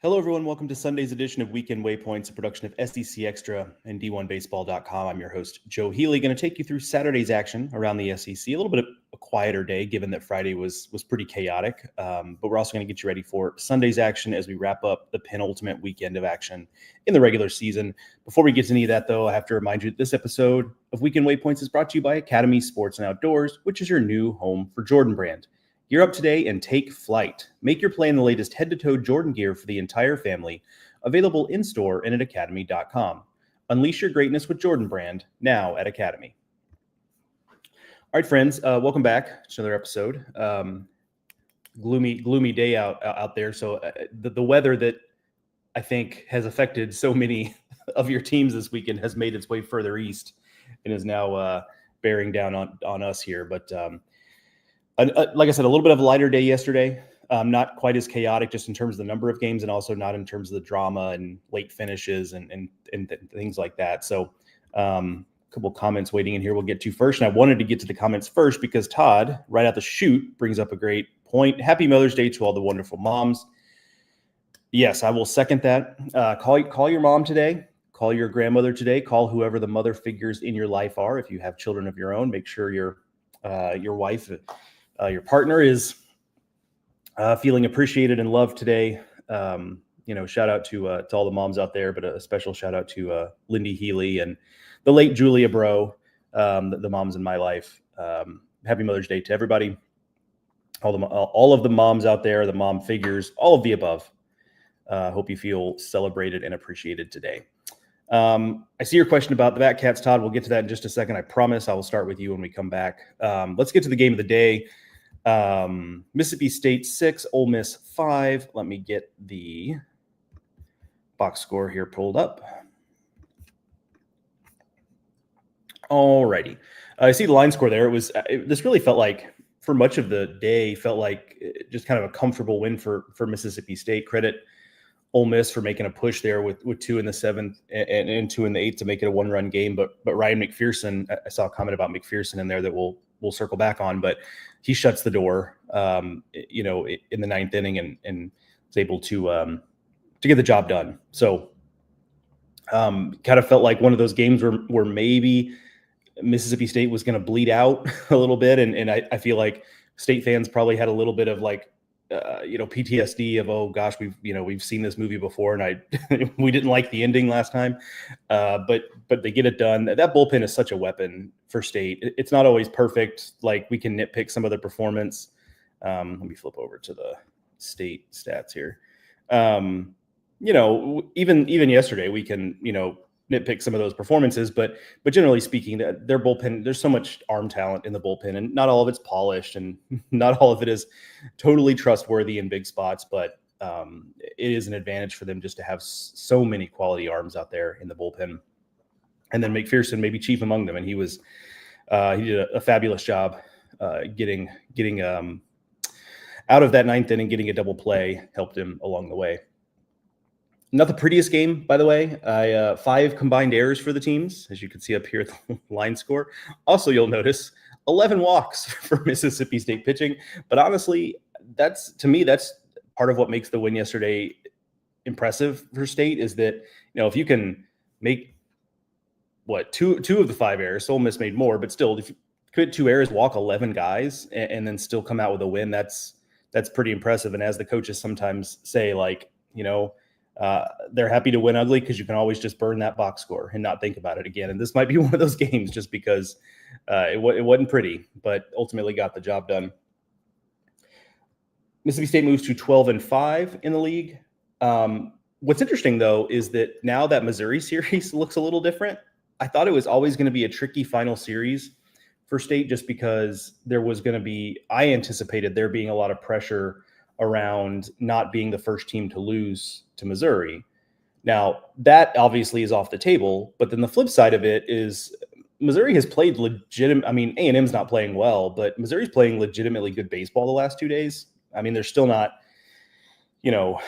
Hello, everyone. Welcome to Sunday's edition of Weekend Waypoints, a production of SEC Extra and D1Baseball.com. I'm your host, Joe Healy, going to take you through Saturday's action around the SEC. A little bit of a quieter day, given that Friday was pretty chaotic, but we're also going to get you ready for Sunday's action as we wrap up the penultimate weekend of action in the regular season. Before we get to any of that, though, I have to remind you that this episode of Weekend Waypoints is brought to you by Academy Sports and Outdoors, which is your new home for Jordan Brand. Gear up today and take flight. Make your play in the latest head-to-toe Jordan gear for the entire family. Available in-store and at academy.com. Unleash your greatness with Jordan Brand, now at Academy. All right, friends, welcome back to another episode. Gloomy day out there. So the weather that I think has affected so many of your teams this weekend has made its way further east and is now bearing down on us here. But like I said, a little bit of a lighter day yesterday. Not quite as chaotic just in terms of the number of games and also not in terms of the drama and late finishes and things like that. So a couple of comments waiting in here we'll get to first. And I wanted to get to the comments first because Todd, right out the chute, brings up a great point. Happy Mother's Day to all the wonderful moms. Yes, I will second that. Call your mom today. Call your grandmother today. Call whoever the mother figures in your life are. If you have children of your own, make sure your wife, your partner is feeling appreciated and loved today. Shout out to all the moms out there, but a special shout out to Lindy Healy and the late Julia Bro, the moms in my life. Happy Mother's Day to everybody. All of the moms out there, the mom figures, all of the above. Hope you feel celebrated and appreciated today. I see your question about the Batcats, Todd. We'll get to that in just a second. I promise I will start with you when we come back. Let's get to the game of the day. Mississippi State 6, Ole Miss 5. Let me get the box score here pulled up. Alrighty. I see the line score there. This really felt like, for much of the day, felt like just kind of a comfortable win for Mississippi State. Credit Ole Miss for making a push there with 2 in the 7th and 2 in the 8th to make it a one-run game. But Ryan McPherson, I saw a comment about McPherson in there that we'll circle back on, but he shuts the door, in the 9th inning and is able to get the job done. So kind of felt like one of those games where maybe Mississippi State was going to bleed out a little bit. And I feel like State fans probably had a little bit of PTSD of, oh gosh, we've seen this movie before and we didn't like the ending last time. But they get it done. That bullpen is such a weapon for State. It's not always perfect. Like, we can nitpick some of the performance. Let me flip over to the State stats here. Even yesterday we can, nitpick some of those performances, but generally speaking, their bullpen, there's so much arm talent in the bullpen, and not all of it's polished and not all of it is totally trustworthy in big spots, but it is an advantage for them just to have so many quality arms out there in the bullpen. And then McPherson, maybe chief among them, and he did a fabulous job getting out of that 9th inning, getting a double play, helped him along the way. Not the prettiest game, by the way. 5 combined errors for the teams, as you can see up here at the line score. Also, you'll notice 11 walks for Mississippi State pitching. But honestly, that's part of what makes the win yesterday impressive for State, is that, if you can make two of the 5 errors, Ole Miss made more, but still, if you could 2 errors, walk 11 guys, and then still come out with a win, that's pretty impressive. And as the coaches sometimes say, they're happy to win ugly because you can always just burn that box score and not think about it again. And this might be one of those games just because it wasn't pretty, but ultimately got the job done. Mississippi State moves to 12-5 in the league. What's interesting, though, is that now that Missouri series looks a little different. I thought it was always going to be a tricky final series for State just because I anticipated there being a lot of pressure around not being the first team to lose to Missouri. Now, that obviously is off the table, but then the flip side of it is Missouri has played legitimate. I mean, A&M's not playing well, but Missouri's playing legitimately good baseball the last 2 days. I mean, they're still not, they're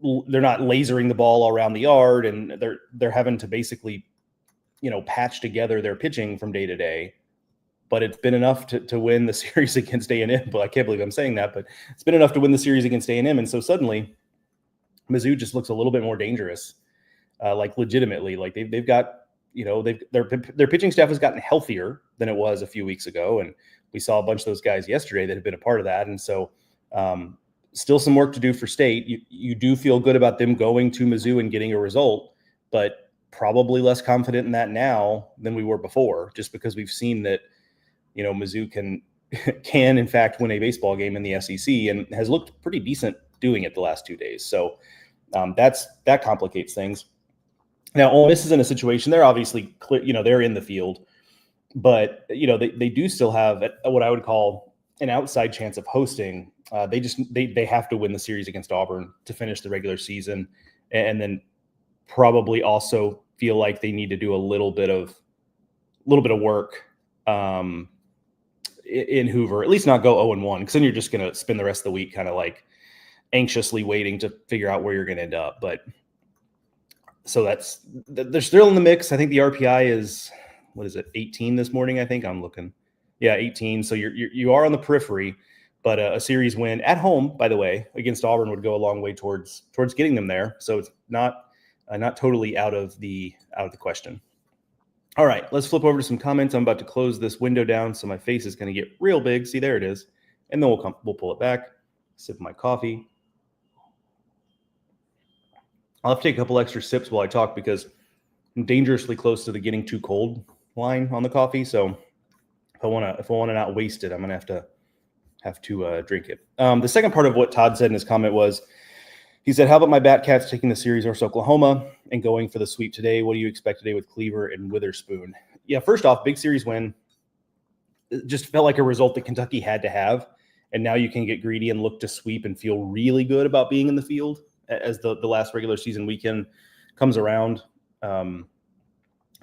not lasering the ball around the yard, and they're having to basically, patch together their pitching from day to day. But it's been enough to win the series against A&M. Well, I can't believe I'm saying that, but it's been enough to win the series against A&M. And so suddenly Mizzou just looks a little bit more dangerous, like legitimately. Like they've got, their pitching staff has gotten healthier than it was a few weeks ago, and we saw a bunch of those guys yesterday that have been a part of that. And so, still some work to do for State. You do feel good about them going to Mizzou and getting a result, but probably less confident in that now than we were before, just because we've seen that, Mizzou can in fact win a baseball game in the SEC and has looked pretty decent doing it the last 2 days. So that complicates things. Now, Ole Miss is in a situation, they're obviously clear, they're in the field, but they do still have what I would call an outside chance of hosting. They have to win the series against Auburn to finish the regular season, and then probably also feel like they need to do a little bit of work in Hoover, at least not go 0-1, because then you're just going to spend the rest of the week kind of like anxiously waiting to figure out where you're going to end up. But so they're still in the mix. I think the RPI is, 18 this morning? I think I'm looking. Yeah, 18. So you are on the periphery, but a series win at home, by the way, against Auburn would go a long way towards getting them there. So it's not totally out of the question. All right, let's flip over to some comments. I'm about to close this window down, so my face is going to get real big. See, there it is, and then we'll pull it back. Sip my coffee. I'll have to take a couple extra sips while I talk because I'm dangerously close to the getting too cold line on the coffee. So if I want to not waste it, I'm gonna have to drink it. The second part of what Todd said in his comment was, he said, "How about my Batcats taking the series versus Oklahoma and going for the sweep today? What do you expect today with Cleaver and Witherspoon?" Yeah, first off, big series win. It just felt like a result that Kentucky had to have, and now you can get greedy and look to sweep and feel really good about being in the field as the last regular season weekend comes around. So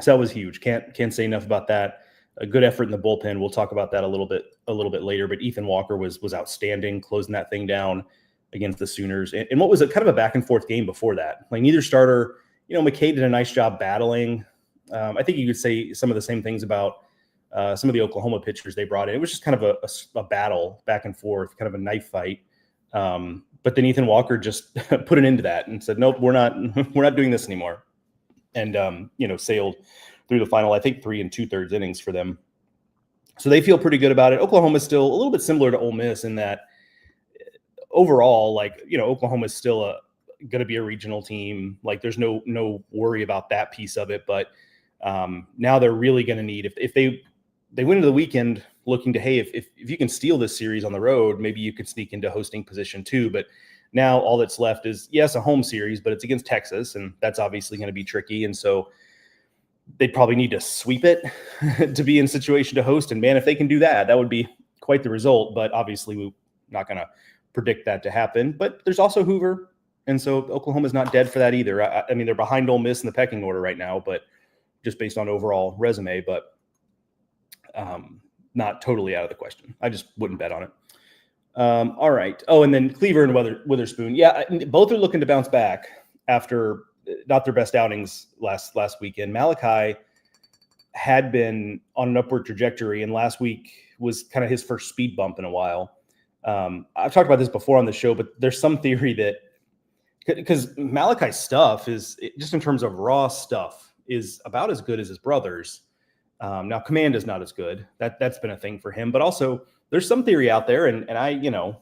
that was huge. Can't say enough about that. A good effort in the bullpen. We'll talk about that a little bit later. But Ethan Walker was outstanding, closing that thing down against the Sooners. And what was a kind of a back and forth game before that? Like neither starter, McKay did a nice job battling. I think you could say some of the same things about some of the Oklahoma pitchers they brought in. It was just kind of a battle back and forth, kind of a knife fight. But then Ethan Walker just put an end to that and said, "Nope, we're not doing this anymore." And sailed through the final, I think 3 2/3 innings for them. So they feel pretty good about it. Oklahoma's still a little bit similar to Ole Miss in that overall, Oklahoma is still going to be a regional team. Like there's no worry about that piece of it. But now they're really going to need, if they went into the weekend looking to, hey, if you can steal this series on the road, maybe you could sneak into hosting position too. But now all that's left is, yes, a home series, but it's against Texas, and that's obviously going to be tricky. And so they'd probably need to sweep it to be in situation to host. And man, if they can do that, that would be quite the result. But obviously we're not going to predict that to happen. But there's also Hoover, and so Oklahoma's not dead for that either. I mean, they're behind Ole Miss in the pecking order right now, but just based on overall resume, but not totally out of the question. I just wouldn't bet on it. All right. Oh, and then Cleaver and Witherspoon. Yeah, both are looking to bounce back after not their best outings last weekend. Malachi had been on an upward trajectory, and last week was kind of his first speed bump in a while. I've talked about this before on the show, but there's some theory that because Malachi's stuff is just in terms of raw stuff is about as good as his brother's. Now command is not as good. That's been a thing for him, but also there's some theory out there, and I don't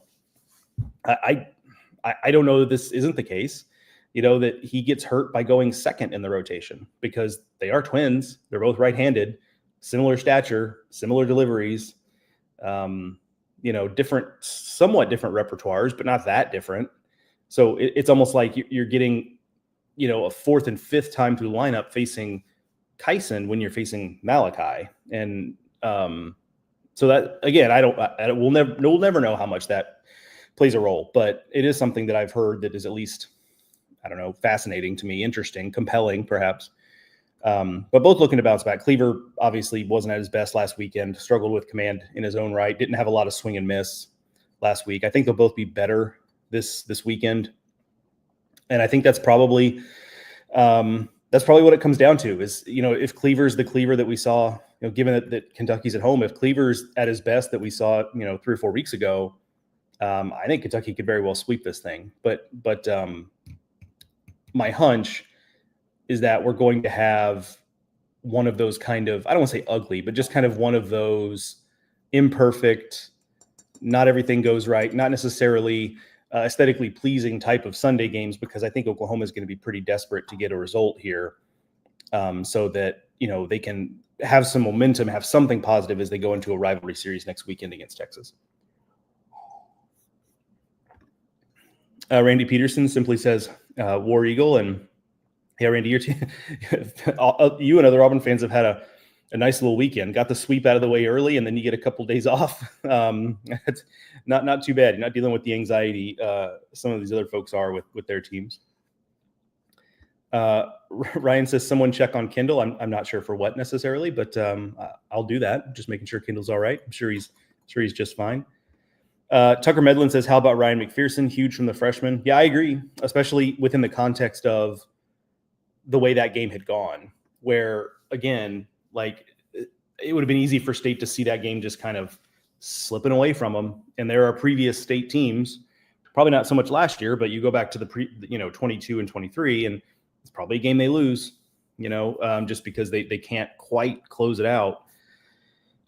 know that this isn't the case, that he gets hurt by going second in the rotation because they are twins. They're both right-handed, similar stature, similar deliveries, somewhat different repertoires, but not that different. So it's almost like you're getting, a fourth and fifth time through the lineup facing Kyson when you're facing Malachi. And so that, again, we'll never know how much that plays a role, but it is something that I've heard that is at least, fascinating to me, interesting, compelling, perhaps. But both looking to bounce back. Cleaver obviously wasn't at his best last weekend, struggled with command in his own right, didn't have a lot of swing and miss last week. I think they'll both be better this weekend. And I think that's probably what it comes down to is, if Cleaver's the Cleaver that we saw, given that Kentucky's at home, if Cleaver's at his best that we saw, 3 or 4 weeks ago, I think Kentucky could very well sweep this thing. But my hunch is that we're going to have one of those kind of, I don't want to say ugly, but just kind of one of those imperfect, not everything goes right, not necessarily aesthetically pleasing type of Sunday games, because I think Oklahoma is going to be pretty desperate to get a result here, so that, they can have some momentum, have something positive as they go into a rivalry series next weekend against Texas. Randy Peterson simply says, War Eagle. And yeah, Randy, you and other Auburn fans have had a nice little weekend. Got the sweep out of the way early, and then you get a couple days off. It's not too bad. You're not dealing with the anxiety some of these other folks are with their teams. Ryan says, someone check on Kendall. I'm not sure for what necessarily, but I'll do that. Just making sure Kendall's all right. I'm sure he's just fine. Tucker Medlin says, how about Ryan McPherson? Huge from the freshman. Yeah, I agree, especially within the context of the way that game had gone, where, again, like, it would have been easy for State to see that game just kind of slipping away from them. And there are previous State teams, probably not so much last year, but you go back to the 22 and 23, and it's probably a game they lose, just because they can't quite close it out.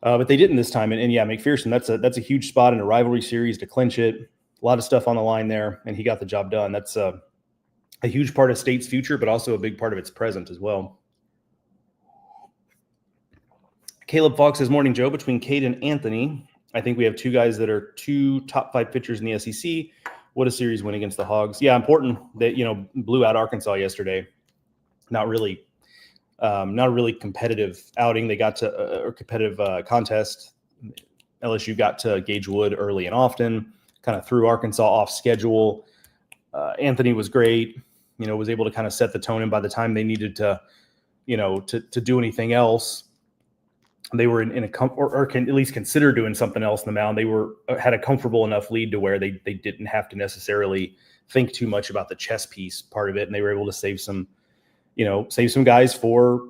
But they didn't this time. And yeah, McPherson, that's a huge spot in a rivalry series to clinch it. A lot of stuff on the line there, and he got the job done. That's a huge part of State's future, but also a big part of its present as well. Caleb Fox says, morning, Joe. Between Cade and Anthony, I think we have two guys that are two top 5 pitchers in the SEC. What a series win against the Hogs. Yeah, important that, blew out Arkansas yesterday. Not really competitive outing. They got to a competitive contest. LSU got to Gage Wood early and often, kind of threw Arkansas off schedule. Anthony was great, was able to kind of set the tone. And by the time they needed to do anything else, they were or can at least consider doing something else in the mound. They had a comfortable enough lead to where they didn't have to necessarily think too much about the chess piece part of it. And they were able to save some guys for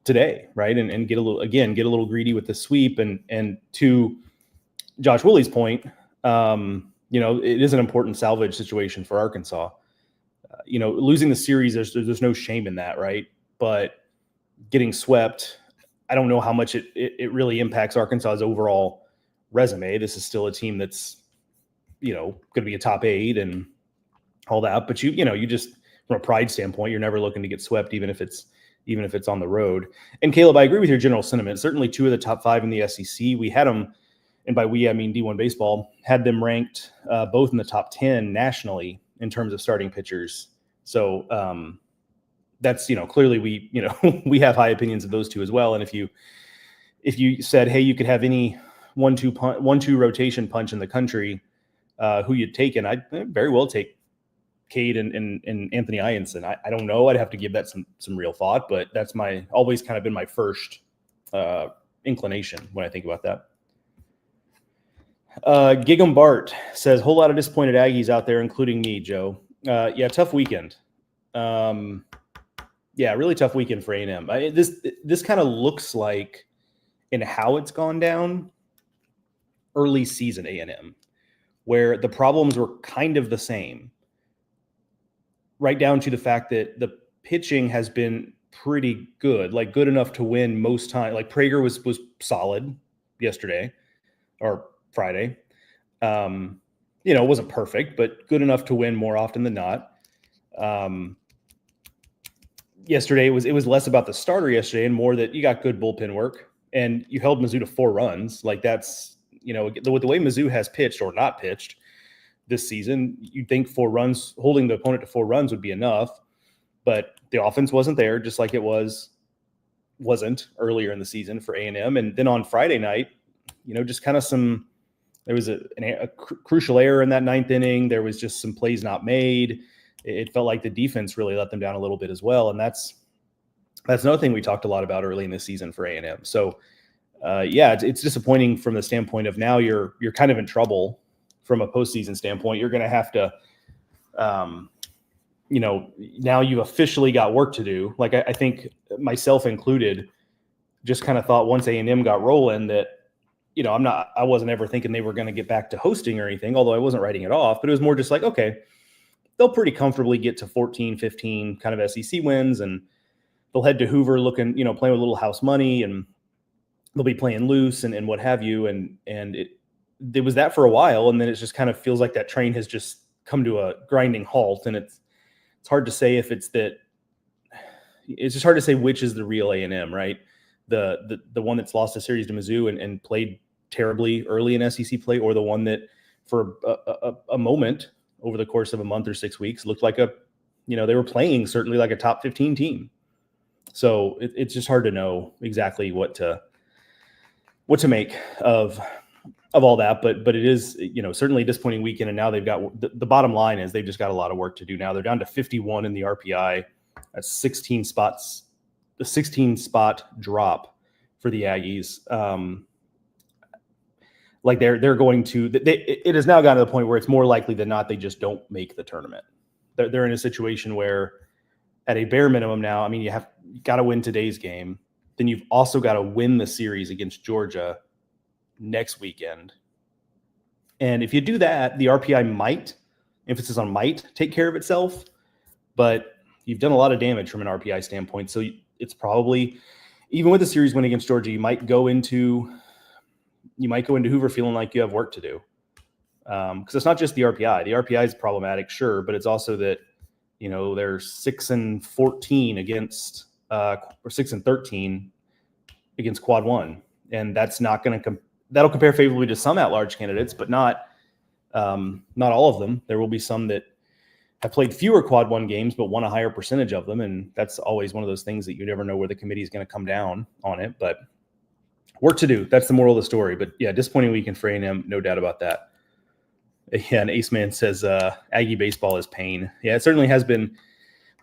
today, right? And get a little greedy with the sweep. And to Josh Woolley's point, it is an important salvage situation for Arkansas. Losing the series, there's no shame in that, right? But getting swept, I don't know how much it really impacts Arkansas's overall resume. This is still a team that's, going to be a top 8 and all that. But you just, from a pride standpoint, you're never looking to get swept, even if it's on the road. And Caleb, I agree with your general sentiment. Certainly 2 of the top 5 in the SEC. We had them, and by we I mean D1 baseball, had them ranked both in the top 10 nationally in terms of starting pitchers. So that's clearly we we have high opinions of those 2 as well. And if you said, hey, you could have any 1-2 rotation punch in the country, who you'd take, and I'd very well take Cade and Anthony Ianson. I don't know. I'd have to give that some real thought, but that's always kind of been my first inclination when I think about that. Gig'em Bart says, whole lot of disappointed Aggies out there, including me, Joe. Yeah, tough weekend. Yeah, really tough weekend for A&M. This kind of looks like, in how it's gone down, early season A&M, where the problems were kind of the same, right down to the fact that the pitching has been pretty good, like good enough to win most time. Like Prager was solid yesterday or Friday. It wasn't perfect, but good enough to win more often than not. Yesterday it was less about the starter yesterday and more that you got good bullpen work and you held Mizzou to 4 runs. Like that's, with the way Mizzou has pitched or not pitched this season, you'd think 4 runs, holding the opponent to 4 runs would be enough, but the offense wasn't there, just like it wasn't earlier in the season for A&M. And then on Friday night, just kind of there was a crucial error in that 9th inning. There was just some plays not made. It felt like the defense really let them down a little bit as well. And that's another thing we talked a lot about early in the season for A&M. So it's disappointing from the standpoint of now you're kind of in trouble from a postseason standpoint. You're going to have to, now you've officially got work to do. Like I think myself included, just kind of thought once A&M got rolling that, I wasn't ever thinking they were going to get back to hosting or anything, although I wasn't writing it off, but it was more just like, okay, they'll pretty comfortably get to 14, 15 kind of SEC wins, and they'll head to Hoover looking, playing with a little house money, and they'll be playing loose and what have you. And it was that for a while, and then it just kind of feels like that train has just come to a grinding halt, and it's hard to say if it's that. It's just hard to say which is the real A&M, right? The one that's lost a series to Mizzou and played terribly early in SEC play, or the one that for a moment over the course of a month or 6 weeks looked like they were playing certainly like a top 15 team. So it's just hard to know exactly what to make of all that, but it is, certainly a disappointing weekend. And now they've got the bottom line is they've just got a lot of work to do now. They're down to 51 in the RPI. That's 16 spots, the 16 spot drop for the Aggies. Like they're going to, it has now gotten to the point where it's more likely than not, they just don't make the tournament. They're in a situation where at a bare minimum now, I mean, you got to win today's game. Then you've also got to win the series against Georgia next weekend. And if you do that, the RPI might, emphasis on might, take care of itself, but you've done a lot of damage from an RPI standpoint. So it's probably, even with the series win against Georgia, you might go into Hoover feeling like you have work to do. Because it's not just the RPI. The RPI is problematic, sure, but it's also that, they're 6-14 against, or 6-13 against quad one. And that's not going to that'll compare favorably to some at-large candidates, but not all of them. There will be some that have played fewer quad one games, but won a higher percentage of them. And that's always one of those things that you never know where the committee is going to come down on it, but work to do. That's the moral of the story. But yeah, disappointing weekend for A&M, no doubt about that. Yeah, and Ace Man says Aggie baseball is pain. Yeah, it certainly has been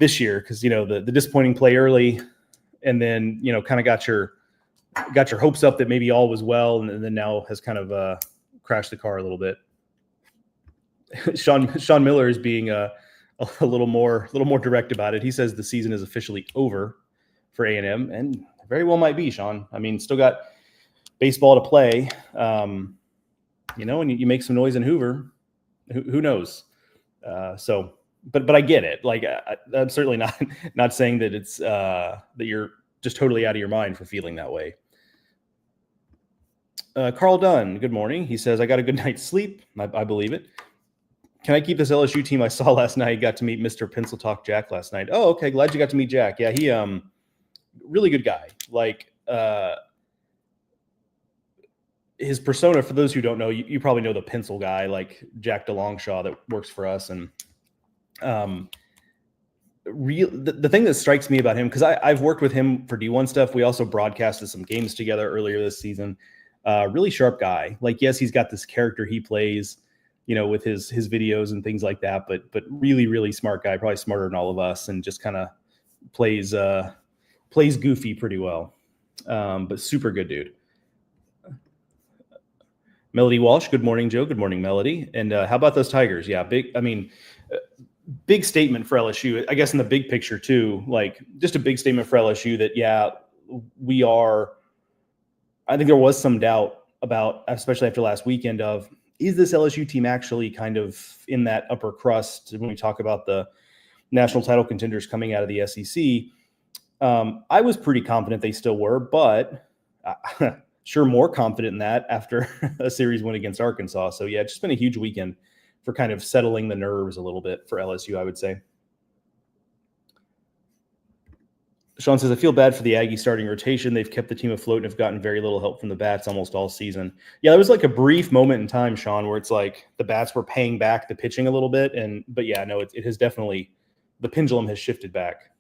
this year because, the disappointing play early and then, kind of got your hopes up that maybe all was well, and then now has kind of crashed the car a little bit. Sean Miller is being a little more direct about it. He says the season is officially over for A&M, and very well might be, Sean. I mean, still got baseball to play, and you make some noise in Hoover. Who knows? But I get it. Like I'm certainly not saying that it's that you're just totally out of your mind for feeling that way. Carl Dunn, good morning. He says, I got a good night's sleep. I believe it. Can I keep this LSU team I saw last night? Got to meet Mr. Pencil Talk Jack last night. Oh, okay. Glad you got to meet Jack. Yeah, he really good guy. Like his persona, for those who don't know, you probably know the pencil guy, like Jack DeLongshaw that works for us. And the thing that strikes me about him, because I've worked with him for D1 stuff. We also broadcasted some games together earlier this season. Really sharp guy. Like, yes, he's got this character he plays, with his videos and things like that, but really, really smart guy, probably smarter than all of us, and just kind of plays goofy pretty well. But super good dude. Melody Walsh, good morning, Joe. Good morning, Melody. And how about those Tigers? Yeah, big statement for LSU, I guess, in the big picture too. Like, just a big statement for LSU that, yeah, we are. I think there was some doubt about, especially after last weekend, of is this LSU team actually kind of in that upper crust when we talk about the national title contenders coming out of the SEC? I was pretty confident they still were, but sure more confident in that after a series win against Arkansas. So yeah, it's just been a huge weekend for kind of settling the nerves a little bit for LSU, I would say. Sean says, I feel bad for the Aggie starting rotation. They've kept the team afloat and have gotten very little help from the bats almost all season. Yeah, there was like a brief moment in time, Sean, where it's like the bats were paying back the pitching a little bit. But yeah, no, it has definitely, the pendulum has shifted back.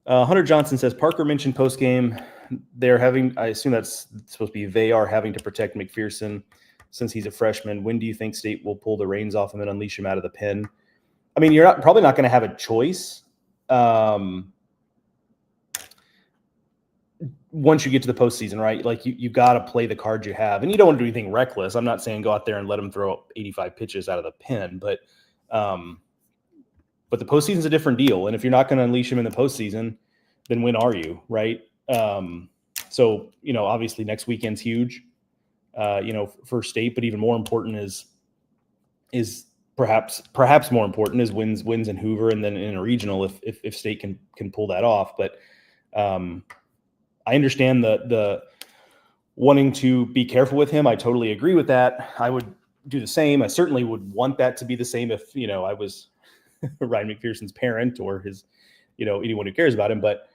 Hunter Johnson says, Parker mentioned postgame. They're having, I assume that's supposed to be, they are having to protect McPherson since he's a freshman. When do you think State will pull the reins off him and unleash him out of the pen? I mean, you're probably not going to have a choice. Once you get to the postseason, right? Like you got to play the cards you have, and you don't want to do anything reckless. I'm not saying go out there and let him throw 85 pitches out of the pen, but the postseason's a different deal. And if you're not going to unleash him in the postseason, then when are you, right? So, obviously next weekend's huge, for State, but even more important is perhaps more important is wins in Hoover and then in a regional if State can pull that off. But I understand the wanting to be careful with him. I totally agree with that. I would do the same. I certainly would want that to be the same if I was Ryan McPherson's parent or his anyone who cares about him. But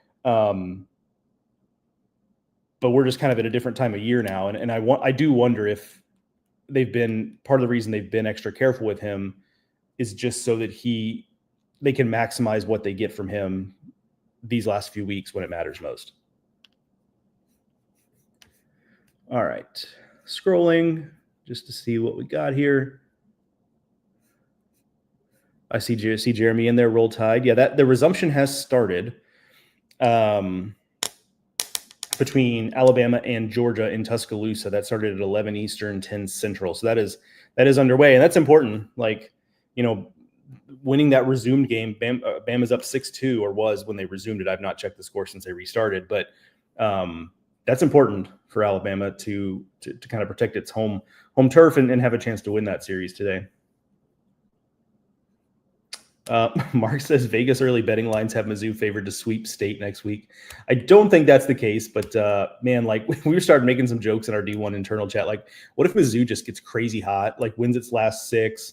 we're just kind of at a different time of year now, and I do wonder if part of the reason they've been extra careful with him is just so that they can maximize what they get from him these last few weeks when it matters most. All right, scrolling just to see what we got here. I see Jeremy in there. Roll Tide. Yeah, the resumption has started between Alabama and Georgia in Tuscaloosa. That started at 11 Eastern, 10 Central. So that is underway, and that's important. Like, winning that resumed game, Bama's up 6-2, or was when they resumed it. I've not checked the score since they restarted, but that's important for Alabama to kind of protect its home turf and have a chance to win that series today. Mark says Vegas early betting lines have Mizzou favored to sweep State next week. I don't think that's the case, but man, like we started making some jokes in our D1 internal chat. Like, what if Mizzou just gets crazy hot, like wins its last 6,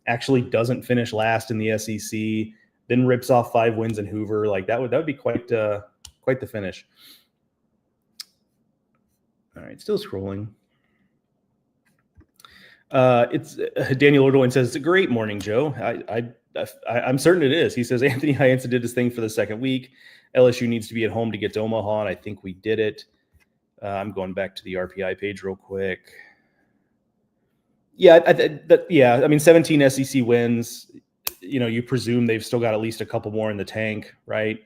actually doesn't finish last in the SEC, then rips off 5 wins in Hoover? Like that would be quite the finish. All right, still scrolling. It's Daniel Ordwine says, "It's a great morning, Joe." I'm certain it is. He says Anthony Hyanson did his thing for the second week. LSU needs to be at home to get to Omaha, and I think we did it. I'm going back to the RPI page real quick. Yeah, I mean, 17 SEC wins. You presume they've still got at least a couple more in the tank, right?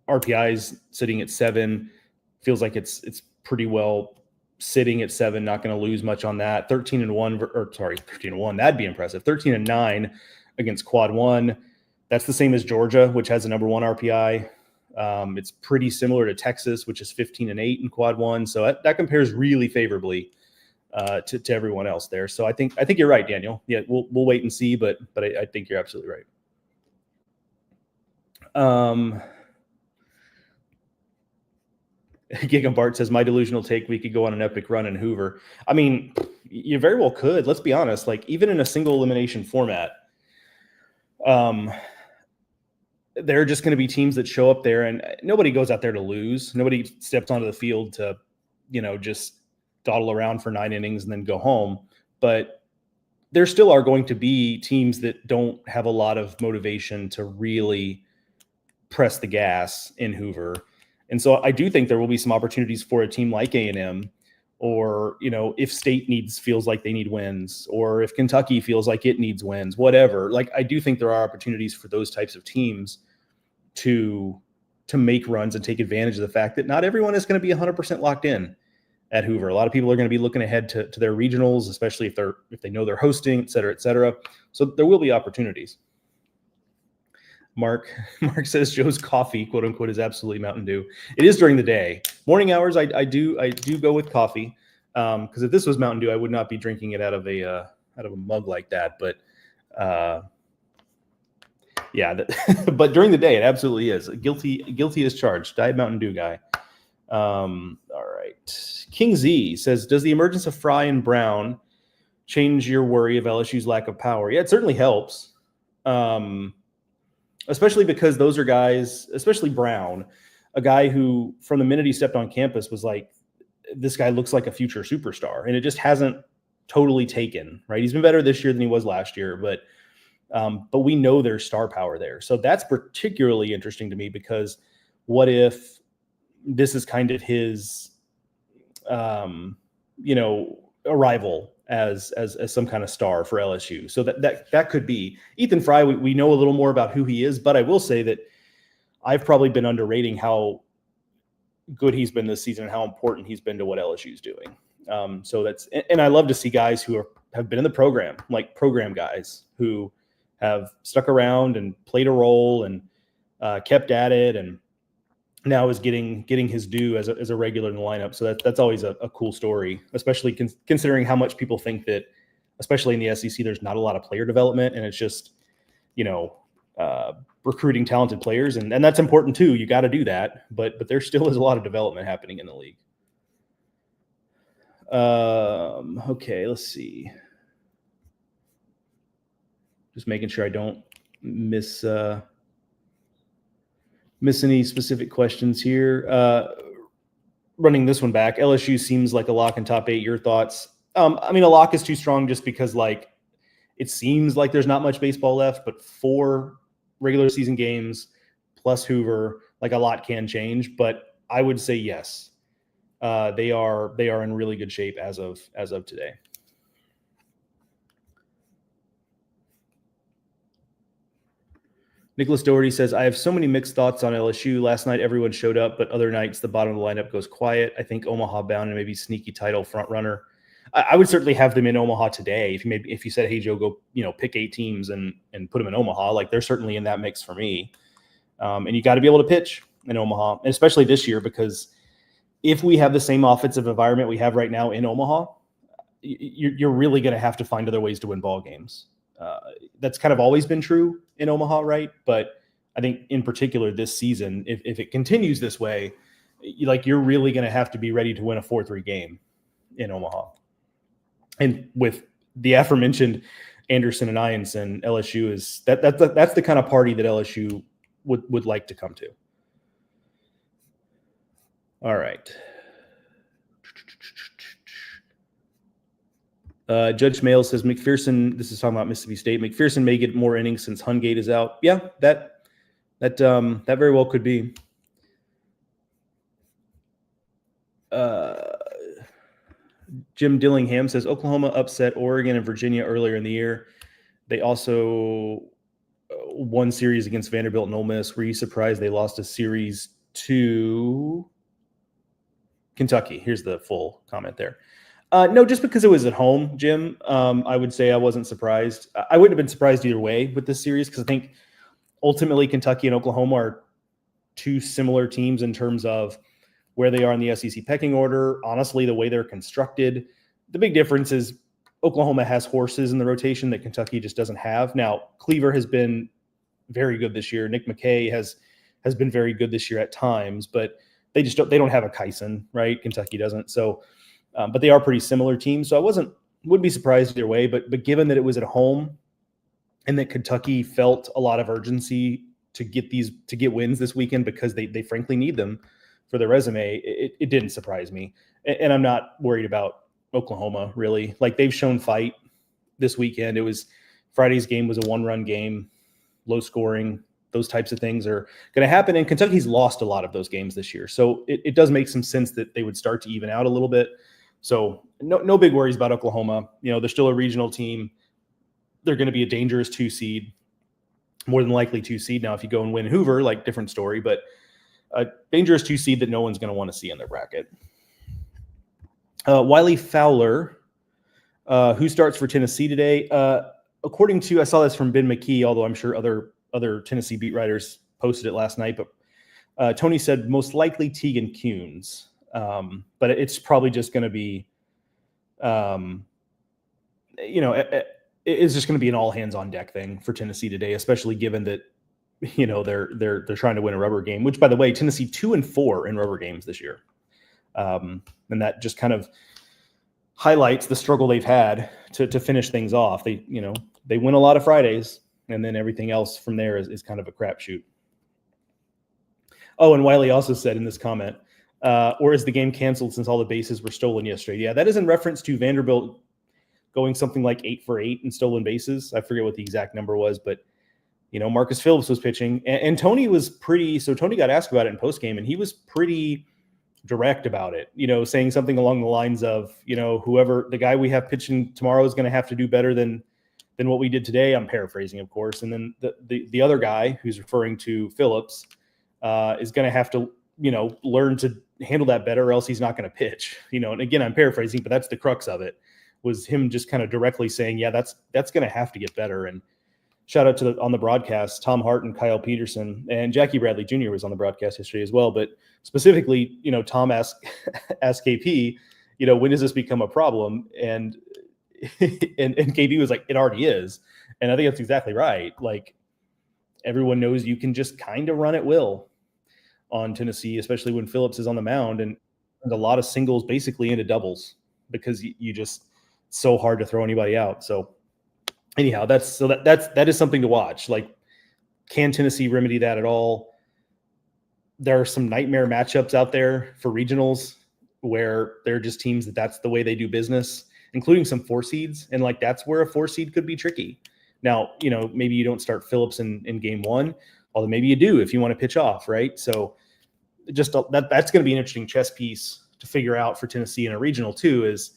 RPI's sitting at 7. Feels like it's pretty well sitting at 7, not going to lose much on that. 13-1, that'd be impressive. 13-9 against Quad 1. That's the same as Georgia, which has the number 1 RPI. It's pretty similar to Texas, which is 15-8 in Quad 1. So that compares really favorably to everyone else there. So I think you're right, Daniel. Yeah, we'll wait and see, but I think you're absolutely right. Gigam Bart says, my delusional take, we could go on an epic run in Hoover. I mean, you very well could. Let's be honest. Like, even in a single elimination format, there are just going to be teams that show up there, and nobody goes out there to lose. Nobody steps onto the field to, just dawdle around for 9 innings and then go home. But there still are going to be teams that don't have a lot of motivation to really press the gas in Hoover. And so I do think there will be some opportunities for a team like A&M, or, if State feels like they need wins, or if Kentucky feels like it needs wins, whatever. Like, I do think there are opportunities for those types of teams to make runs and take advantage of the fact that not everyone is going to be 100% locked in at Hoover. A lot of people are going to be looking ahead to their regionals, especially if they know they're hosting, et cetera, et cetera. So there will be opportunities. Mark says Joe's coffee, quote unquote, is absolutely Mountain Dew. It is during the day. Morning hours, I do go with coffee. Because if this was Mountain Dew, I would not be drinking it out of a mug like that. But but during the day, it absolutely is. Guilty as charged. Diet Mountain Dew guy. All right. King Z says, does the emergence of Fry and Brown change your worry of LSU's lack of power? Yeah, it certainly helps. Especially because those are guys, especially Brown, a guy who from the minute he stepped on campus was like, this guy looks like a future superstar, and it just hasn't totally taken, right? He's been better this year than he was last year, but we know there's star power there. So that's particularly interesting to me, because what if this is kind of his, arrival as some kind of star for LSU. So that could be Ethan Fry. We know a little more about who he is, but I will say that I've probably been underrating how good he's been this season and how important he's been to what LSU is doing. So and I love to see guys who have been in the program, like program guys who have stuck around and played a role and kept at it. And now is getting his due as a regular in the lineup. So that's always a cool story, especially considering how much people think that, especially in the SEC, there's not a lot of player development, and it's just, recruiting talented players, and that's important too. You got to do that, but there still is a lot of development happening in the league. Okay, let's see. Just making sure I don't miss any specific questions here. Running this one back, LSU seems like a lock in top 8. Your thoughts? I mean, a lock is too strong just because it seems like there's not much baseball left, but 4 regular season games plus Hoover, a lot can change. But I would say yes. They are in really good shape as of today. Nicholas Doherty says, I have so many mixed thoughts on LSU. Last night, everyone showed up, but other nights, the bottom of the lineup goes quiet. I think Omaha bound and maybe sneaky title front runner. I would certainly have them in Omaha today. If you said, hey, Joe, go, pick 8 teams and put them in Omaha, they're certainly in that mix for me. And you got to be able to pitch in Omaha, and especially this year, because if we have the same offensive environment we have right now in Omaha, you're really going to have to find other ways to win ball games. That's kind of always been true in Omaha, right? But I think in particular this season, if it continues this way, you're really going to have to be ready to win a 4-3 game in Omaha. And with the aforementioned Anderson and Ianson, LSU is that's the kind of party that LSU would like to come to. All right. Judge Mail says McPherson, this is talking about Mississippi State, McPherson may get more innings since Hungate is out. Yeah, that very well could be. Jim Dillingham says Oklahoma upset Oregon and Virginia earlier in the year. They also won series against Vanderbilt and Ole Miss. Were you surprised they lost a series to Kentucky? Here's the full comment there. No, just because it was at home, Jim, I would say I wasn't surprised. I wouldn't have been surprised either way with this series, because I think ultimately Kentucky and Oklahoma are 2 similar teams in terms of where they are in the SEC pecking order. Honestly, the way they're constructed, the big difference is Oklahoma has horses in the rotation that Kentucky just doesn't have. Now, Cleaver has been very good this year. Nick McKay has been very good this year at times, but they don't have a Kyson, right? Kentucky doesn't. So, but they are pretty similar teams. So I wouldn't be surprised either way. But given that it was at home and that Kentucky felt a lot of urgency to get wins this weekend because they frankly need them for their resume, it didn't surprise me. And I'm not worried about Oklahoma, really. They've shown fight this weekend. Friday's game was a 1-run game, low scoring. Those types of things are going to happen. And Kentucky's lost a lot of those games this year. So it does make some sense that they would start to even out a little bit. So no big worries about Oklahoma. They're still a regional team. They're going to be a dangerous 2 seed, more than likely 2 seed. Now, if you go and win Hoover, different story, but a dangerous 2 seed that no one's going to want to see in their bracket. Wiley Fowler, who starts for Tennessee today? According to, I saw this from Ben McKee, although I'm sure other Tennessee beat writers posted it last night, but Tony said most likely Tegan Kuhns. But it's probably just going to be, it's just going to be an all hands on deck thing for Tennessee today, especially given that, they're trying to win a rubber game, which, by the way, Tennessee 2-4 in rubber games this year. And that just kind of highlights the struggle they've had to finish things off. They win a lot of Fridays, and then everything else from there is kind of a crapshoot. Oh, and Wiley also said in this comment, or is the game canceled since all the bases were stolen yesterday? Yeah, that is in reference to Vanderbilt going something like 8 for 8 in stolen bases. I forget what the exact number was, but Marcus Phillips was pitching, and Tony was pretty. So Tony got asked about it in postgame, and he was pretty direct about it. Saying something along the lines of, whoever the guy we have pitching tomorrow is going to have to do better than what we did today. I'm paraphrasing, of course. And then the other guy, who's referring to Phillips, is going to have to learn to handle that better, or else he's not going to pitch. And again, I'm paraphrasing, but that's the crux of it. Was him just kind of directly saying, yeah, that's going to have to get better. And shout out to on the broadcast, Tom Hart and Kyle Peterson, and Jackie Bradley Jr. was on the broadcast yesterday as well. But specifically, Tom asked KP, when does this become a problem? And and KP was like, it already is. And I think that's exactly right. Like, everyone knows you can just kind of run at will on Tennessee, especially when Phillips is on the mound, and a lot of singles basically into doubles because you just so hard to throw anybody out. So anyhow, that is something to watch. Like, can Tennessee remedy that at all? There are some nightmare matchups out there for regionals where they're just teams that's the way they do business, including some 4 seeds. And like, that's where a 4 seed could be tricky. Now, maybe you don't start Phillips in game 1, although maybe you do if you want to pitch off, right? So just that's going to be an interesting chess piece to figure out for Tennessee in a regional too, is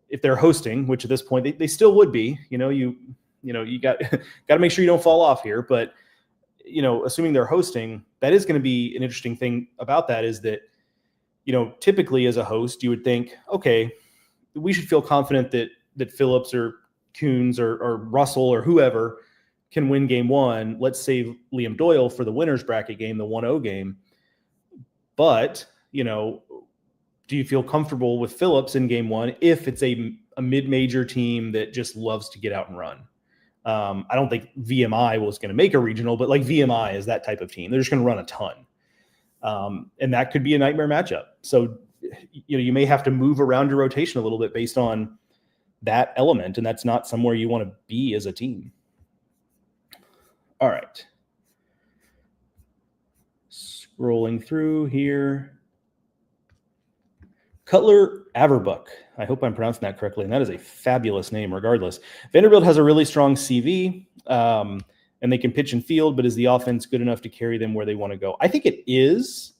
if they're hosting, which at this point they still would be, you got to make sure you don't fall off here. But, assuming they're hosting, that is going to be an interesting thing about that is that, typically as a host, you would think, okay, we should feel confident that Phillips or Coons or Russell or whoever can win game 1. Let's save Liam Doyle for the winner's bracket game, the 1-0 game. But, do you feel comfortable with Phillips in game 1 if it's a mid-major team that just loves to get out and run? I don't think VMI was going to make a regional, but like VMI is that type of team. They're just going to run a ton. And that could be a nightmare matchup. So, you may have to move around your rotation a little bit based on that element, and that's not somewhere you want to be as a team. All right. Scrolling through here. Cutler Averbuck. I hope I'm pronouncing that correctly, and that is a fabulous name regardless. Vanderbilt has a really strong CV, and they can pitch and field, but is the offense good enough to carry them where they want to go? I think it is,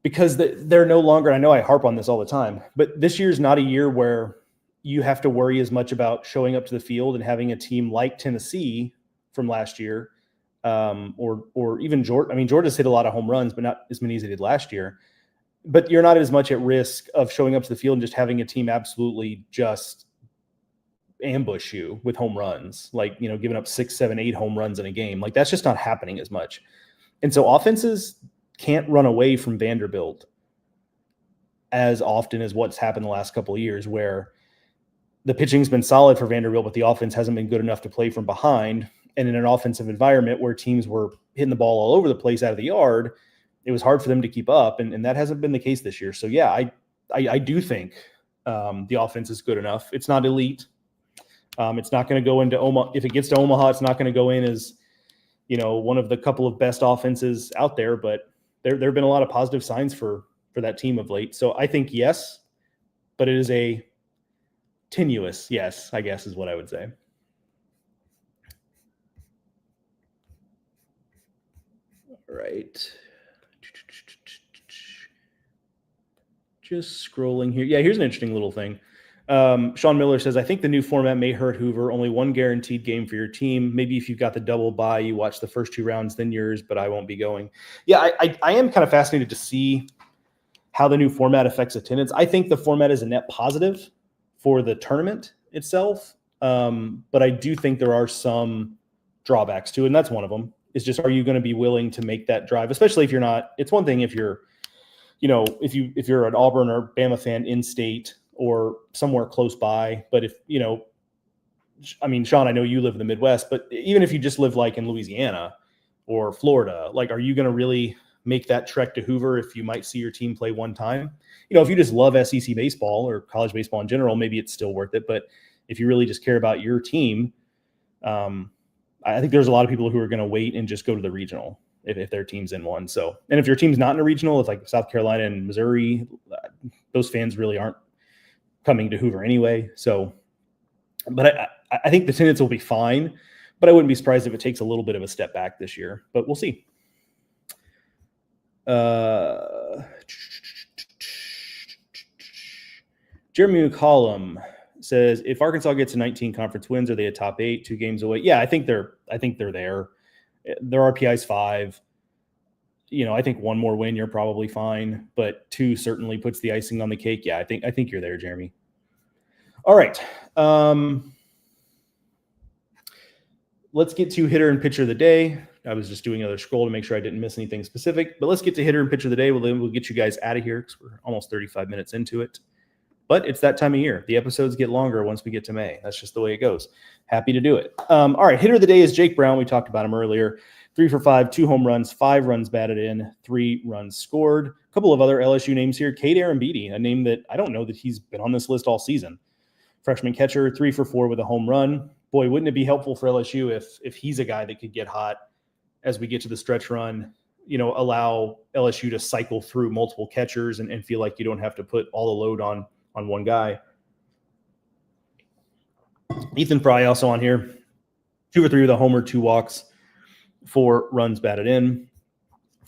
because they're no longer, I know I harp on this all the time, but this year's not a year where you have to worry as much about showing up to the field and having a team like Tennessee from last year, or even Georgia. I mean, Georgia's hit a lot of home runs, but not as many as they did last year. But you're not as much at risk of showing up to the field and just having a team absolutely just ambush you with home runs, like, giving up 6, 7, 8 home runs in a game. Like, that's just not happening as much. And so offenses can't run away from Vanderbilt as often as what's happened the last couple of years, where the pitching's been solid for Vanderbilt, but the offense hasn't been good enough to play from behind. And in an offensive environment where teams were hitting the ball all over the place out of the yard, it was hard for them to keep up. And that hasn't been the case this year. So yeah, I do think the offense is good enough. It's not elite. It's not going to go into Omaha. If it gets to Omaha, it's not going to go in as, one of the couple of best offenses out there, but there have been a lot of positive signs for that team of late. So I think yes, but it is a tenuous yes, I guess is what I would say. All right. Just scrolling here. Yeah, here's an interesting little thing. Sean Miller says, I think the new format may hurt Hoover. Only one guaranteed game for your team. Maybe if you've got the double bye, you watch the first 2 rounds, then yours, but I won't be going. Yeah, I am kind of fascinated to see how the new format affects attendance. I think the format is a net positive for the tournament itself, but I do think there are some drawbacks to it, and that's one of them. Is just, are you going to be willing to make that drive, especially if you're not? It's one thing if you're, if you're an Auburn or Bama fan in state or somewhere close by, but if Sean, I know you live in the Midwest, but even if you just live like in Louisiana or Florida, like, are you going to really make that trek to Hoover if you might see your team play one time? If you just love SEC baseball or college baseball in general, maybe it's still worth it. But if you really just care about your team, I think there's a lot of people who are going to wait and just go to the regional if their team's in one. So, and if your team's not in a regional, if like South Carolina and Missouri, those fans really aren't coming to Hoover anyway. So, but I think the attendance will be fine, but I wouldn't be surprised if it takes a little bit of a step back this year, but we'll see. Jeremy McCollum says, if Arkansas gets to 19 conference wins, are they a top 8, 2 games away? Yeah, I think they're there. Their RPI's 5. I think one more win, you're probably fine, but 2 certainly puts the icing on the cake. Yeah, I think you're there, Jeremy. All right. let's get to hitter and pitcher of the day. I was just doing another scroll to make sure I didn't miss anything specific, but let's get to hitter and pitcher of the day. We'll get you guys out of here because we're almost 35 minutes into it. But it's that time of year. The episodes get longer once we get to May. That's just the way it goes. Happy to do it. All right, hitter of the day is Jake Brown. We talked about him earlier. 3 for 5, 2 home runs, 5 runs batted in, 3 runs scored. A couple of other LSU names here. Cade Arambidi, a name that I don't know that he's been on this list all season. Freshman catcher, 3 for 4 with a home run. Boy, wouldn't it be helpful for LSU if he's a guy that could get hot as we get to the stretch run, allow LSU to cycle through multiple catchers and feel like you don't have to put all the load on one guy. Ethan Fry also on here. 2 for 3 with a homer, 2 walks, 4 runs batted in.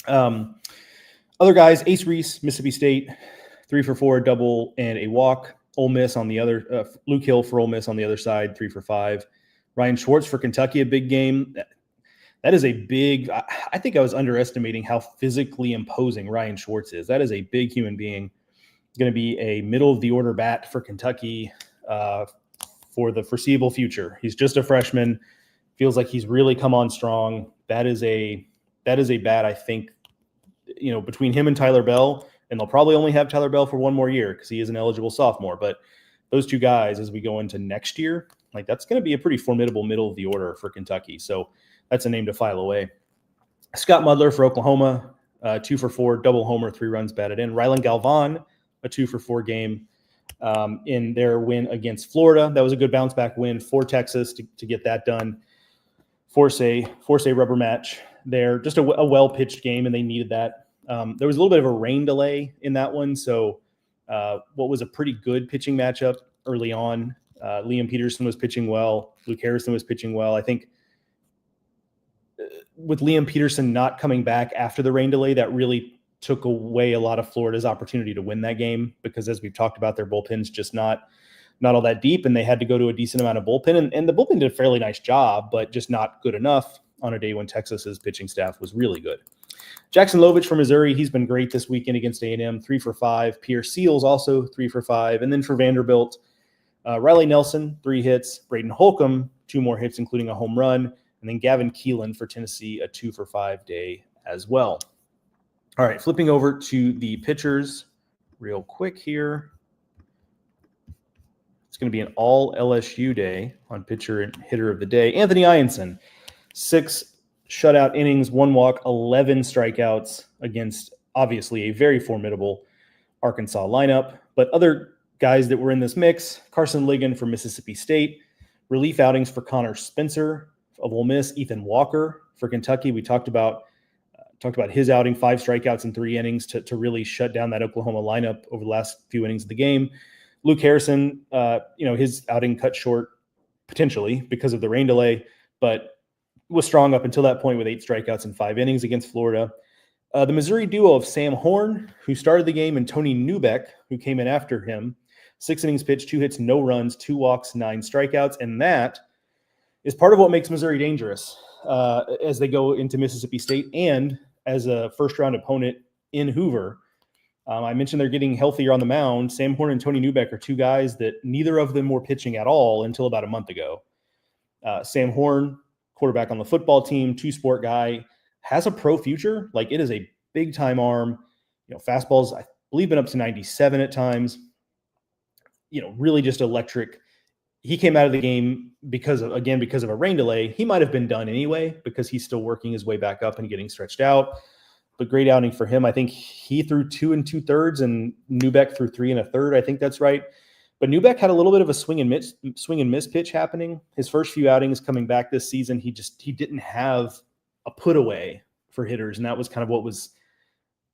Other guys, Ace Reese, Mississippi State, 3 for 4, double and a walk. Ole Miss on the other, Luke Hill for Ole Miss on the other side, 3 for 5. Ryan Schwartz for Kentucky, a big game. That is a big, I think I was underestimating how physically imposing Ryan Schwartz is. That is a big human being. Going to be a middle of the order bat for Kentucky for the foreseeable future. He's just a freshman. Feels like he's really come on strong. That is a bat, I think, between him and Tyler Bell, and they'll probably only have Tyler Bell for one more year because he is an eligible sophomore. But those two guys, as we go into next year, that's going to be a pretty formidable middle of the order for Kentucky. So that's a name to file away. Scott Mudler for Oklahoma, 2 for 4, double homer, 3 runs batted in. Rylan Galvan, a 2 for 4 game in their win against Florida. That was a good bounce back win for Texas to get that done. Force a rubber match there. Just a well-pitched game, and they needed that. There was a little bit of a rain delay in that one, so what was a pretty good pitching matchup early on. Liam Peterson was pitching well. Luke Harrison was pitching well. I think with Liam Peterson not coming back after the rain delay, that really took away a lot of Florida's opportunity to win that game because, as we've talked about, their bullpen's just not all that deep, and they had to go to a decent amount of bullpen. And the bullpen did a fairly nice job, but just not good enough on a day when Texas's pitching staff was really good. Jackson Lovich from Missouri, he's been great this weekend against A&M, 3 for 5. Pierre Seals also 3 for 5. And then for Vanderbilt, Riley Nelson, 3 hits. Braden Holcomb, 2 more hits, including a home run. And then Gavin Keelan for Tennessee, a 2 for 5 day as well. All right, flipping over to the pitchers real quick here. It's going to be an all LSU day on pitcher and hitter of the day. Anthony Ianson, 6 shutout innings, 1 walk, 11 strikeouts against obviously a very formidable Arkansas lineup. But other guys that were in this mix, Carson Ligon for Mississippi State, relief outings for Connor Spencer of Ole Miss, Ethan Walker for Kentucky. We talked about his outing, 5 strikeouts in 3 innings to really shut down that Oklahoma lineup over the last few innings of the game. Luke Harrison, his outing cut short potentially because of the rain delay, but was strong up until that point with 8 strikeouts in 5 innings against Florida. The Missouri duo of Sam Horn, who started the game, and Tony Newbeck, who came in after him, 6 innings pitched, 2 hits, no runs, 2 walks, 9 strikeouts, and that is part of what makes Missouri dangerous as they go into Mississippi State and as a first-round opponent in Hoover. I mentioned they're getting healthier on the mound. Sam Horn and Tony Newbeck are 2 guys that neither of them were pitching at all until about a month ago. Sam Horn, quarterback on the football team, 2-sport guy, has a pro future. It is a big-time arm. Fastballs, I believe, been up to 97 at times. Really just electric. He came out of the game because of a rain delay. He might have been done anyway because he's still working his way back up and getting stretched out. But great outing for him. I think he threw 2 2/3 and Newbeck threw 3 1/3. I think that's right. But Newbeck had a little bit of a swing and miss pitch happening. His first few outings coming back this season, he didn't have a put away for hitters, and that was kind of what was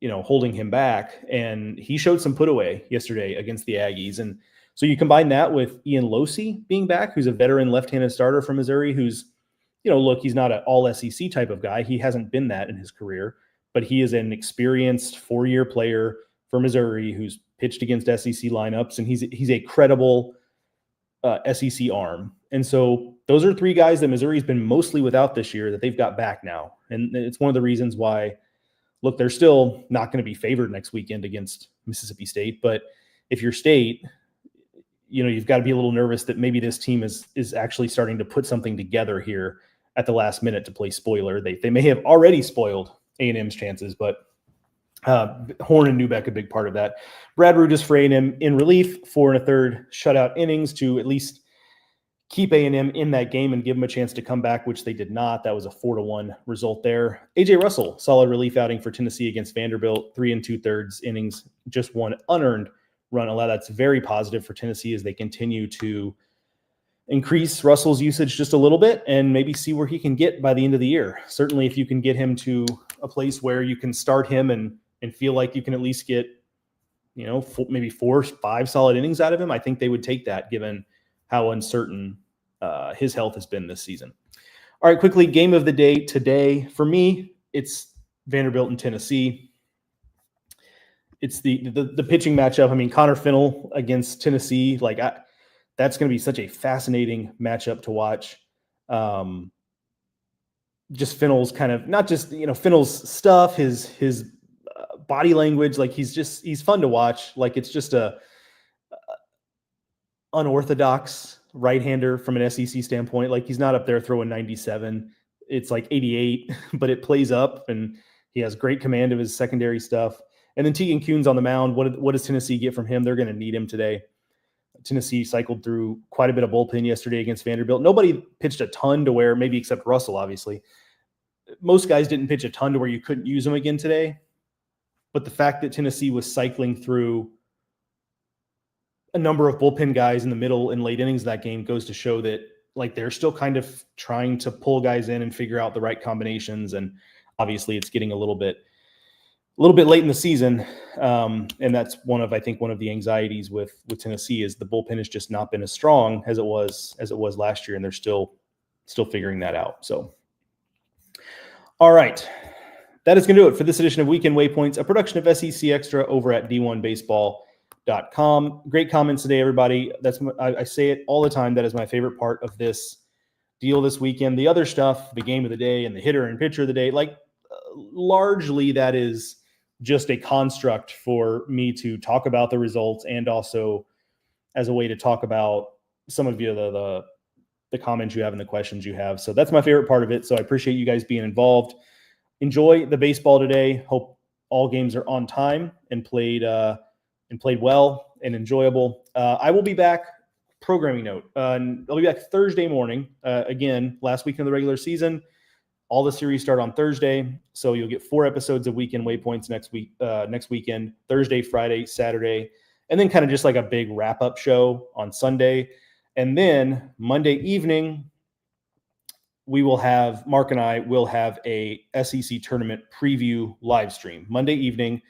holding him back. And he showed some put away yesterday against the Aggies. And so you combine that with Ian Losey being back, who's a veteran left-handed starter from Missouri, who's, he's not an all SEC type of guy. He hasn't been that in his career, but he is an experienced 4-year player for Missouri who's pitched against SEC lineups, and he's a credible SEC arm. And so those are 3 guys that Missouri's been mostly without this year that they've got back now. And it's one of the reasons why, look, they're still not going to be favored next weekend against Mississippi State. But if you're State, you've got to be a little nervous that maybe this team is actually starting to put something together here at the last minute to play spoiler. They may have already spoiled A&M's chances, but Horn and Newbeck a big part of that. Brad Rudis for A&M in relief, 4 1/3 shutout innings to at least keep A&M in that game and give them a chance to come back, which they did not. That was a 4-1 result there. A.J. Russell, solid relief outing for Tennessee against Vanderbilt, 3 2/3 innings, just 1 unearned run allowed. That's very positive for Tennessee as they continue to increase Russell's usage just a little bit and maybe see where he can get by the end of the year. Certainly if you can get him to a place where you can start him and feel like you can at least get, maybe 4 or 5 solid innings out of him, I think they would take that given how uncertain his health has been this season. All right, quickly, game of the day today. For me, it's Vanderbilt and Tennessee. It's the pitching matchup. I mean, Connor Fennell against Tennessee, that's going to be such a fascinating matchup to watch. Just Fennell's kind of, not just, Fennell's stuff, his body language, he's fun to watch. It's just a unorthodox right-hander from an SEC standpoint. He's not up there throwing 97. It's 88, but it plays up, and he has great command of his secondary stuff. And then Tegan Kuhn's on the mound. What does Tennessee get from him? They're going to need him today. Tennessee cycled through quite a bit of bullpen yesterday against Vanderbilt. Nobody pitched a ton to where, maybe except Russell, obviously. Most guys didn't pitch a ton to where you couldn't use them again today. But the fact that Tennessee was cycling through a number of bullpen guys in the middle and late innings of that game goes to show that they're still kind of trying to pull guys in and figure out the right combinations. And obviously it's getting a little bit late in the season. And that's one of the anxieties with Tennessee is the bullpen has just not been as strong as it was last year. And they're still figuring that out. So, all right. That is going to do it for this edition of Weekend Waypoints, a production of SEC Extra over at D1Baseball.com. Great comments today, everybody. I say it all the time. That is my favorite part of this deal this weekend. The other stuff, the game of the day and the hitter and pitcher of the day, largely that is just a construct for me to talk about the results and also as a way to talk about some of the comments you have and the questions you have. So that's my favorite part of it. So I appreciate you guys being involved. Enjoy the baseball today. Hope all games are on time and played well and enjoyable. I will be back. Programming note. I'll be back Thursday morning. Again, last weekend of the regular season. All the series start on Thursday, so you'll get 4 episodes of Weekend Waypoints next weekend. Thursday, Friday, Saturday, and then kind of just a big wrap-up show on Sunday. And then Monday evening, Mark and I will have a SEC tournament preview live stream. Monday evening.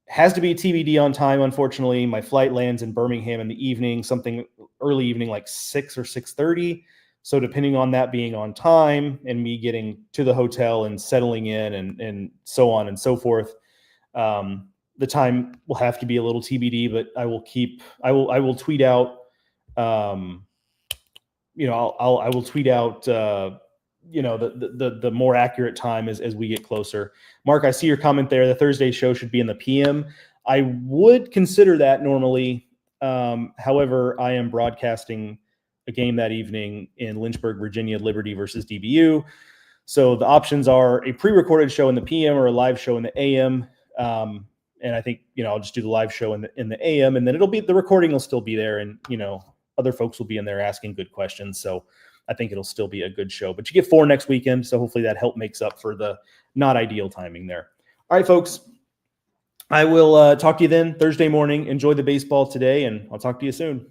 Has to be TBD on time, unfortunately. My flight lands in Birmingham in the evening, something early evening, 6 or 6:30. So depending on that being on time and me getting to the hotel and settling in and so on and so forth, the time will have to be a little TBD, but I will tweet out, I will tweet out, the more accurate time as we get closer. Mark, I see your comment there. The Thursday show should be in the PM. I would consider that normally. However, I am broadcasting a game that evening in Lynchburg, Virginia, Liberty versus DBU. So the options are a pre-recorded show in the PM or a live show in the AM. And I think, I'll just do the live show in the AM, and then the recording will still be there, and, other folks will be in there asking good questions. So I think it'll still be a good show, but you get 4 next weekend. So hopefully that makes up for the not ideal timing there. All right, folks, I will talk to you then Thursday morning. Enjoy the baseball today, and I'll talk to you soon.